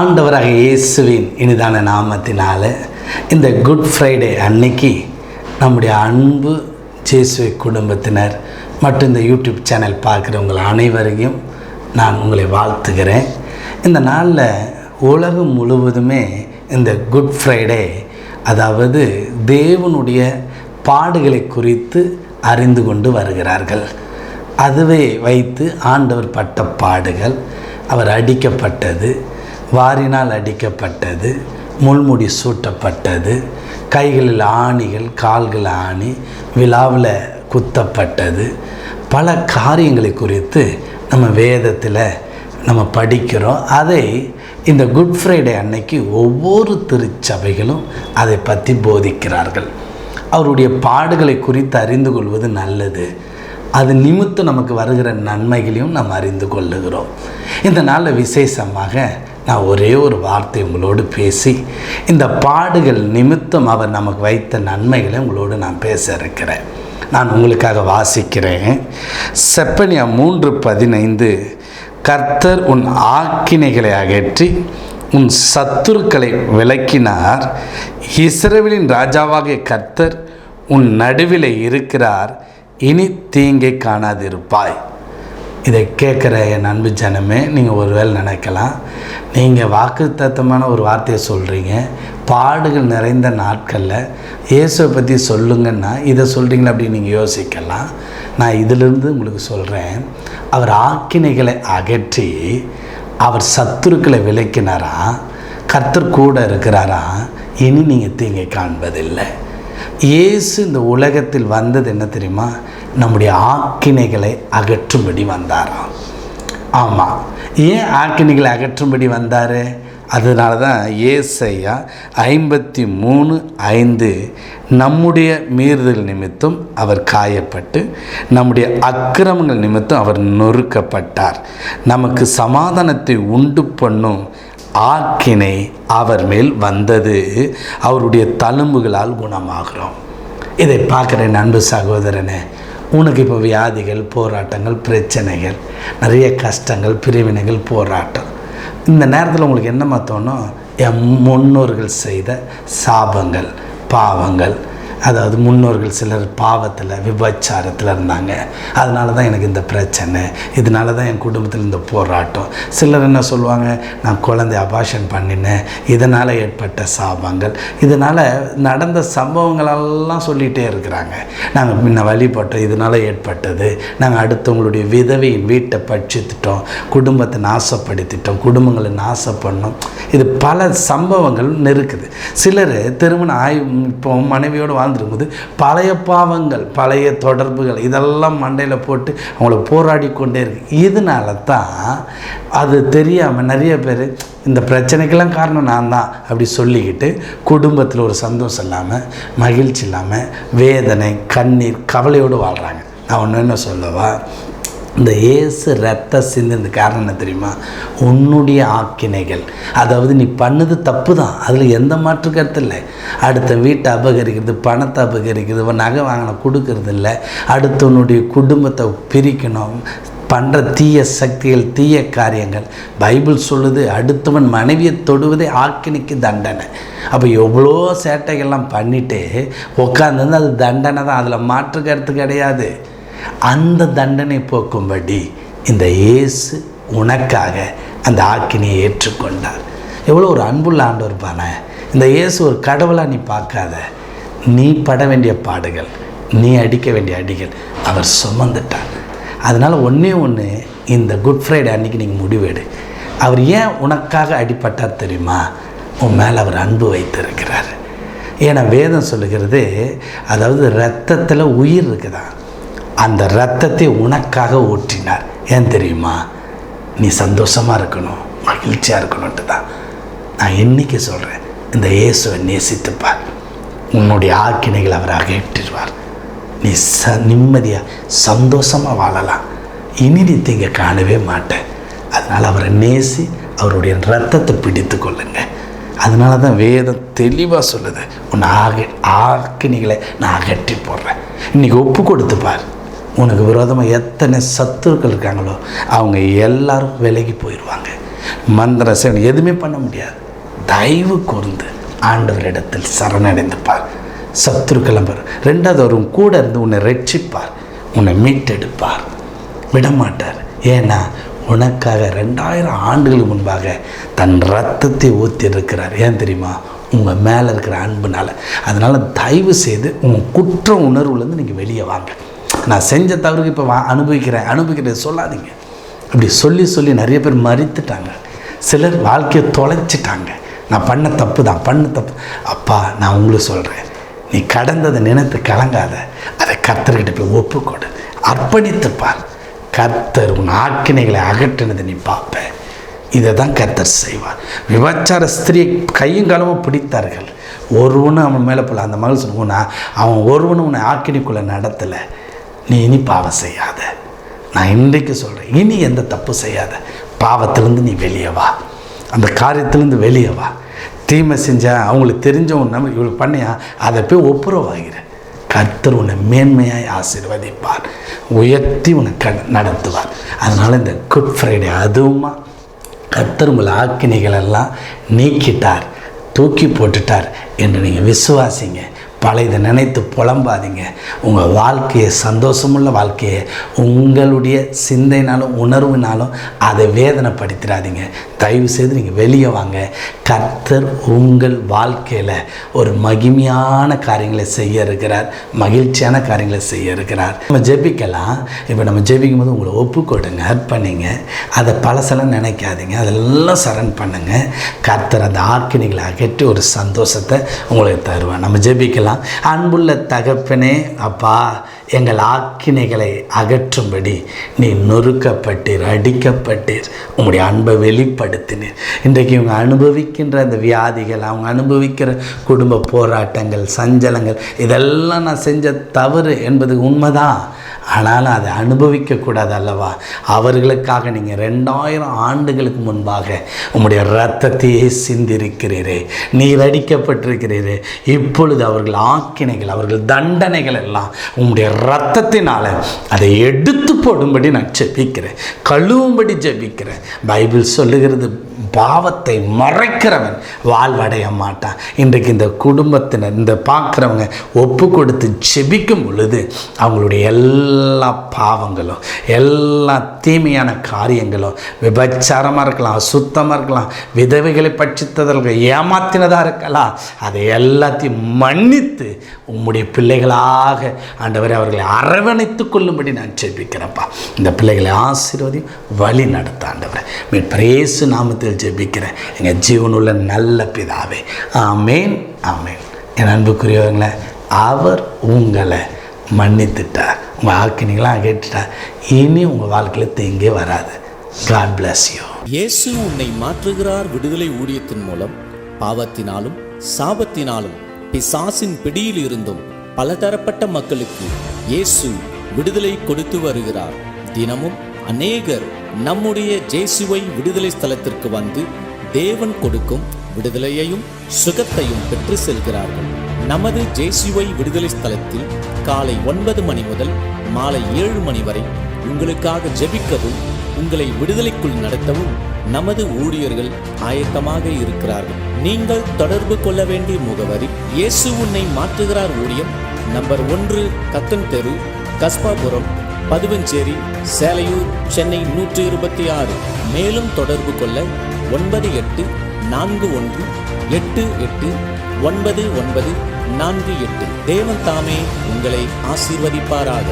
ஆண்டவராக இயேசுவின் இனிதான நாமத்தினால இந்த குட் ஃப்ரைடே அன்னைக்கு நம்முடைய அன்பு ஜேசுவை குடும்பத்தினர் மற்றும் இந்த யூடியூப் சேனல் பார்க்குறவங்க அனைவரையும் நான் உங்களை வாழ்த்துகிறேன். இந்த நாளில் உலகம் முழுவதுமே இந்த குட் ஃப்ரைடே, அதாவது தேவனுடைய பாடுகளை குறித்து அறிந்து கொண்டு வருகிறார்கள். அதுவே வைத்து ஆண்டவர் பட்ட பாடுகள், அவர் அடிக்கப்பட்டது, வாரினால் அடிக்கப்பட்டது, முள்முடி சூட்டப்பட்டது, கைகளில் ஆணிகள், கால்கள் ஆணி, விழாவில் குத்தப்பட்டது, பல காரியங்களை குறித்து நம்ம வேதத்தில் நம்ம படிக்கிறோம். அதை இந்த குட் ஃப்ரைடே அன்னைக்கு ஒவ்வொரு திருச்சபைகளும் அதை பற்றி போதிக்கிறார்கள். அவருடைய பாடுகளை குறித்து அறிந்து கொள்வது நல்லது. அது நிமித்தம் நமக்கு வருகிற நன்மைகளையும் நாம் அறிந்து கொள்ளுகிறோம். இந்த நாளில் விசேஷமாக நான் ஒரே ஒரு வார்த்தை உங்களோடு பேசி இந்த பாடுகள் நிமித்தம் அவர் நமக்கு வைத்த நன்மைகளை உங்களோடு நான் பேச இருக்கிறேன். நான் உங்களுக்காக வாசிக்கிறேன். செப்பனியா 3:15, கர்த்தர் உன் ஆக்கினைகளை அகற்றி உன் சத்துருக்களை விலக்கினார். இஸ்ரவேலின் ராஜாவாகிய கர்த்தர் உன் நடுவில் இருக்கிறார், இனி தீங்கை காணாதிருப்பாய். இதை கேட்குற என் அன்பு ஜனமே, நீங்கள் ஒருவேளை நினைக்கலாம், நீங்கள் வாக்குத்தத்தமான ஒரு வார்த்தையை சொல்கிறீங்க, பாடுகள் நிறைந்த நாட்களில் இயேசுவை பற்றி சொல்லுங்கன்னா இதை சொல்கிறீங்களா அப்படின்னு நீங்கள் யோசிக்கலாம். நான் இதிலிருந்து உங்களுக்கு சொல்கிறேன், அவர் ஆக்கினைகளை அகற்றி அவர் சத்துருக்களை விலக்கினாரா, கர்த்தர் கூட இருக்கிறாரா, இனி நீங்கள் தீங்கை காண்பதில்லை. இயேசு இந்த உலகத்தில் வந்தது என்ன தெரியுமா? நம்முடைய ஆக்கினைகளை அகற்றும்படி வந்தாராம். ஆமாம், ஏன் ஆக்கினைகளை அகற்றும்படி வந்தார்? அதனால தான் ஏசாயா 53:5, நம்முடைய மீறுதல் நிமித்தம் அவர் காயப்பட்டு நம்முடைய அக்கிரமங்கள் நிமித்தம் அவர் நொறுக்கப்பட்டார், நமக்கு சமாதானத்தை உண்டு பண்ணும் ஆக்கினை அவர் மேல் வந்தது, அவருடைய தழும்புகளால் குணமாகிறோம். இதை பார்க்குற அன்பு சகோதரனே, உனக்கு இப்போ வியாதிகள், போராட்டங்கள், பிரச்சனைகள், நிறைய கஷ்டங்கள், பிரிவினைகள், போராட்டம். இந்த நேரத்தில் உங்களுக்கு என்னமா தோணும்? என் முன்னோர்கள் செய்த சாபங்கள், பாவங்கள், அதாவது முன்னோர்கள் சிலர் பாவத்தில், விபச்சாரத்தில் இருந்தாங்க, அதனால தான் எனக்கு இந்த பிரச்சனை, இதனால தான் என் குடும்பத்தில் இந்த போராட்டம். சிலர் என்ன சொல்லுவாங்க, நான் குழந்தை அபார்ஷன் பண்ணினேன், இதனால் ஏற்பட்ட சாபங்கள், இதனால் நடந்த சம்பவங்களெல்லாம் சொல்லிகிட்டே இருக்கிறாங்க. நாங்கள் முன்ன வழிபட்டோம், இதனால் ஏற்பட்டது, நாங்கள் அடுத்தவங்களுடைய விதவையின் வீட்டை பட்சித்துட்டோம், குடும்பத்தை நாசப்படுத்திட்டோம், குடும்பங்களை நாசம் பண்ணோம். இது பல சம்பவங்கள் இருக்குது. சிலர் திருமணம் இப்போ மனைவியோடு வாழ்ந்துருக்கும்போது பழைய பாவங்கள், பழைய தொடர்புகள் இதெல்லாம் மண்டையில் போட்டு அவங்கள போராடி கொண்டே இருக்கு. இதனால தான் அது தெரியாமல் நிறைய பேர் இந்த பிரச்சனைக்கெல்லாம் காரணம் நான் தான் அப்படி சொல்லிக்கிட்டு குடும்பத்தில் ஒரு சந்தோஷம் இல்லாமல், மகிழ்ச்சி இல்லாமல், வேதனை, கண்ணீர், கவலையோடு வாழ்கிறாங்க. நான் ஒன்று என்ன சொல்லவா, இந்த இயேசு ரத்த சிந்தின காரணம் என்ன தெரியுமா? உன்னுடைய ஆக்கினைகள், அதாவது நீ பண்ணது தப்பு தான், அதில் எந்த மாற்று கருத்து இல்லை. அடுத்த வீட்டை அபகரிக்கிறது, பணத்தை அபகரிக்கிறது, நகை வாங்கின கொடுக்கறது இல்லை, அடுத்தவனுடைய குடும்பத்தை பிரிக்கணும், பண்ணுற தீய சக்திகள், தீய காரியங்கள். பைபிள் சொல்லுது, அடுத்தவன் மனைவியை தொடுவதே ஆக்கினைக்கு தண்டனை. அப்போ எவ்வளோ சேட்டைகள்லாம் பண்ணிவிட்டு உட்காந்து அது தண்டனை தான், அதில் மாற்று கருத்து கிடையாது. அந்த தண்டனை போக்கும்படி இந்த இயேசு உனக்காக அந்த ஆக்கினையை ஏற்றுக்கொண்டார். எவ்வளோ ஒரு அன்புள்ள ஆண்டவர் பானே. இந்த இயேசு ஒரு கடவுளாக நீ பார்க்காத, நீ பட வேண்டிய பாடுகள், நீ அடிக்க வேண்டிய அடிகள் அவர் சுமந்துட்டார். அதனால் ஒன்றே ஒன்று, இந்த குட் ஃப்ரைடே அன்றைக்கி நீங்கள் முடிவெடு. அவர் ஏன் உனக்காக அடிப்பட்டார் தெரியுமா? உன் மேலே அவர் அன்பு வைத்திருக்கிறார். ஏன்னா வேதம் சொல்லுகிறது, அதாவது இரத்தத்தில் உயிர் இருக்குதா, அந்த இரத்தத்தை உனக்காக ஊற்றினார். ஏன் தெரியுமா? நீ சந்தோஷமாக இருக்கணும், மகிழ்ச்சியாக இருக்கணுன்ட்டு தான். நான் இன்றைக்கி சொல்கிறேன், இந்த இயேசுவை நேசித்துப்பார், உன்னுடைய ஆக்கினைகள் அவர் அகற்றிடுவார். நீ நிம்மதியாக சந்தோஷமாக வாழலாம். இனி நீ தீங்க காணவே மாட்டேன். அதனால் அவரை நேசி, அவருடைய இரத்தத்தை பிடித்து கொள்ளுங்க. அதனால தான் வேதம் தெளிவாக சொல்லுது, உன் ஆக்கினைகளை நான் அகற்றி போடுறேன். இன்றைக்கி ஒப்பு கொடுத்துப்பார். உனக்கு விரோதமாக எத்தனை சத்துருக்கள் இருக்காங்களோ அவங்க எல்லாரும் விலகி போயிடுவாங்க. மந்திர சேவனை எதுவுமே பண்ண முடியாது. தயவு கூர்ந்து ஆண்டவரிடத்தில் சரணடைந்துப்பார். சத்துருக்கிளம்பர். ரெண்டாவது அவர் கூட இருந்து உன்னை ரட்சிப்பார், உன்னை மீட்டெடுப்பார், விடமாட்டார். ஏன்னா உனக்காக 2000 ஆண்டுகளுக்கு முன்பாக தன் ரத்தத்தை ஊற்றி இருக்கிறார். ஏன் தெரியுமா? உங்கள் மேலே இருக்கிற அன்புனால். அதனால் தயவு செய்து உங்கள் குற்ற உணர்வுலேருந்து நீங்கள் வெளியே வாங்க. நான் செஞ்ச தவறுக்கு இப்போ அனுபவிக்கிறேன் சொல்லாதீங்க. அப்படி சொல்லி நிறைய பேர் மறித்துட்டாங்க. சிலர் வாழ்க்கையை தொலைச்சிட்டாங்க. நான் பண்ண தப்பு அப்பா நான் உங்களுக்கு சொல்கிறேன், நீ கடந்ததை நினைத்து கலங்காத. அதை கர்த்தர்கிட்ட போய் ஒப்புக்கொடு, அர்ப்பணித்துப்பார். கர்த்தர் உன் ஆக்கினைகளை அகற்றினதை நீ பார்ப்ப. இதை தான் கர்த்தர் செய்வார். விபச்சார ஸ்திரியை கையும் காலமும் பிடித்தார்கள். ஒருவனும் அவன் மேலே போல. அந்த மகள் சொன்னா, அவன் ஒருவனும் உன்னை ஆக்கினைக்குள்ளே நடத்தலை, நீ இனி பாவம் செய்யாத. நான் இன்றைக்கு சொல்கிறேன், இனி எந்த தப்பு செய்யாத. பாவத்திலேருந்து நீ வெளியே வா, அந்த காரியத்திலேருந்து வெளியே வா. தீமை செஞ்சால் அவங்களுக்கு தெரிஞ்சவங்க நம்ம இவளுக்கு பண்ணியா, அதை போய் ஒப்புரவாகிற. கர்த்தர் உன்னை மேன்மையாய் ஆசீர்வதிப்பார், உயர்த்தி உன்னை நடத்துவார். அதனால் இந்த குட் ஃப்ரைடே அதுவுமா கர்த்தர் உங்கள் ஆக்கினைகளெல்லாம் நீக்கிட்டார், தூக்கி போட்டுட்டார் என்று நீங்கள் விசுவாசிங்க. பழையதை நினைத்து புலம்பாதீங்க. உங்கள் வாழ்க்கையை, சந்தோஷமுள்ள வாழ்க்கையை உங்களுடைய சிந்தைனாலும் உணர்வுனாலும் அதை வேதனைப்படுத்திடாதீங்க. தயவு செய்து நீங்கள் வெளியே வாங்க. கர்த்தர் உங்கள் வாழ்க்கையில் ஒரு மகிமையான காரியங்களை செய்ய இருக்கிறார், மகிழ்ச்சியான காரியங்களை செய்ய இருக்கிறார். நம்ம ஜெபிக்கலாம். இப்போ நம்ம ஜெபிக்கும் போது உங்களை ஒப்புக்கொடுங்க, அர்ப்பணிங்க. அதை பழசெல்லாம் நினைக்காதீங்க, அதெல்லாம் சரண் பண்ணுங்க. கர்த்தர் அந்த ஆக்கினைகளை அகற்றி ஒரு சந்தோஷத்தை உங்களுக்கு தருவார். நம்ம ஜெபிக்கலாம். அன்புள்ள தகப்பனே, அப்பா, எங்கள் ஆக்கினைகளை அகற்றும்படி நீ நொறுக்கப்பட்டீர், அடிக்கப்பட்டீர், உங்களுடைய அன்பை வெளிப்படுத்தினீர். இன்றைக்கு இவங்க அனுபவிக்கின்ற அந்த வியாதிகள், அவங்க அனுபவிக்கிற குடும்ப போராட்டங்கள், சஞ்சலங்கள், இதெல்லாம் நான் செஞ்ச தவறு என்பது உண்மைதான். ஆனாலும் அதை அனுபவிக்கக்கூடாது அல்லவா? அவர்களுக்காக நீங்கள் 2000 ஆண்டுகளுக்கு முன்பாக உம்முடைய இரத்தத்தையே சிந்திருக்கிறீரே, நீர் அடிக்கப்பட்டிருக்கிறீரே. இப்பொழுது அவர்கள் ஆக்கினைகள், அவர்கள் தண்டனைகள் எல்லாம் உம்முடைய இரத்தத்தினால் அதை எடுத்து போடும்படி நான் ஜெபிக்கிறேன், கழுவும்படி ஜெபிக்கிறேன். பைபிள் சொல்லுகிறது, பாவத்தை மறைக்கிறவன் வாழ்வடைய மாட்டான். இன்றைக்கு இந்த குடும்பத்தினர், இந்த பார்க்குறவங்க ஒப்பு கொடுத்து ஜெபிக்கும் பொழுது அவங்களுடைய எல்லா பாவங்களும், எல்லா தீமையான காரியங்களும், விபச்சாரமாக இருக்கலாம், அசுத்தமாக இருக்கலாம், விதவைகளை பட்சித்ததற்கு ஏமாத்தினதாக இருக்கலாம், அதை எல்லாத்தையும் மன்னித்து உம்முடைய பிள்ளைகளாக ஆண்டவரை அவர்களை அரவணைத்து கொள்ளும்படி நான் ஜெபிக்கிறேன்ப்பா. இந்த பிள்ளைகளை ஆசீர்வதி வழி நடத்த ஆண்டவரை மீட்பரேசு நாமத்தில் ஜெபிக்கிறேன் எங்கள் ஜீவனுள்ள நல்ல பிதாவே. ஆமேன், ஆமேன். என் அன்புக்குரியவங்கள, அவர் உங்களை மன்னித்துட்டார், உங்கள் ஆக்கினைகளாம் அகற்றிட்டார். இனி உங்கள் வாழ்க்கையில் தீங்கே வராது. God bless you. இயேசு உன்னை மாற்றுகிறார் விடுதலை ஊழியத்தின் மூலம் பாவத்தினாலும் சாபத்தினாலும் பிசாசின் பிடியில் இருந்தும் பலதரப்பட்ட மக்களுக்கு இயேசு விடுதலை கொடுத்து வருகிறார். தினமும் அநேகர் நம்முடைய ஜேசுவை விடுதலை ஸ்தலத்திற்கு வந்து தேவன் கொடுக்கும் விடுதலையையும் சுகத்தையும் பெற்று செல்கிறார்கள். நமது ஜேசுவை விடுதலை ஸ்தலத்தில் காலை 9 மணி முதல் மாலை 7 மணி வரை உங்களுக்காக ஜெபிக்கவும் உங்களை விடுதலைக்குள் நடத்தவும் நமது ஊழியர்கள் ஆயத்தமாக இருக்கிறார்கள். நீங்கள் தொடர்பு கொள்ள வேண்டிய முகவரி: இயேசு உன்னை மாற்றுகிறார் ஊழியம், நம்பர் 1, கத்தன் தெரு, கஸ்பாபுரம், பதுவஞ்சேரி, சேலையூர், சென்னை 126. மேலும் தொடர்பு கொள்ள 9841889948. தேவன் தாமே உங்களை ஆசீர்வதிப்பாராக.